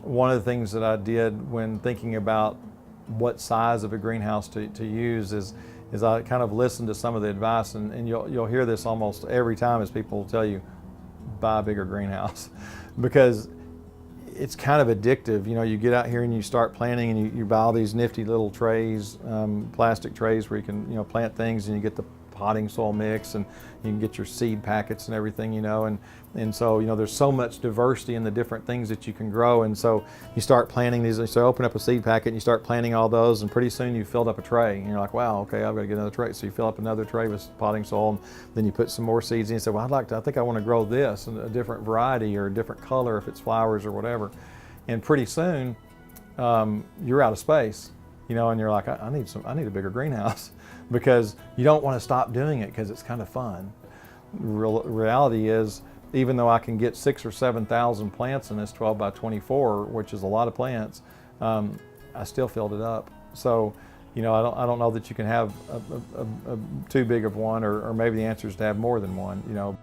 one of the things that I did when thinking about what size of a greenhouse to use is I kind of listened to some of the advice, and you'll hear this almost every time as people tell you, buy a bigger greenhouse because it's kind of addictive. You know, you get out here and you start planting, and you buy all these nifty little trays, plastic trays where you can, you know, plant things, and you get the potting soil mix, and you can get your seed packets and everything, you know, and so, you know, there's so much diversity in the different things that you can grow. And so you start planting these, so open up a seed packet and you start planting all those, and pretty soon you filled up a tray, and you're like, wow, okay, I've got to get another tray. So you fill up another tray with potting soil, and then you put some more seeds in. You say, well, I think I want to grow this in a different variety or a different color if it's flowers or whatever. And pretty soon you're out of space, you know, and you're like, I need a bigger greenhouse because you don't want to stop doing it because it's kind of fun. Reality is, even though I can get 6,000 or 7,000 plants in this 12 by 24, which is a lot of plants, I still filled it up. So, you know, I don't know that you can have too big of one, or maybe the answer is to have more than one, you know.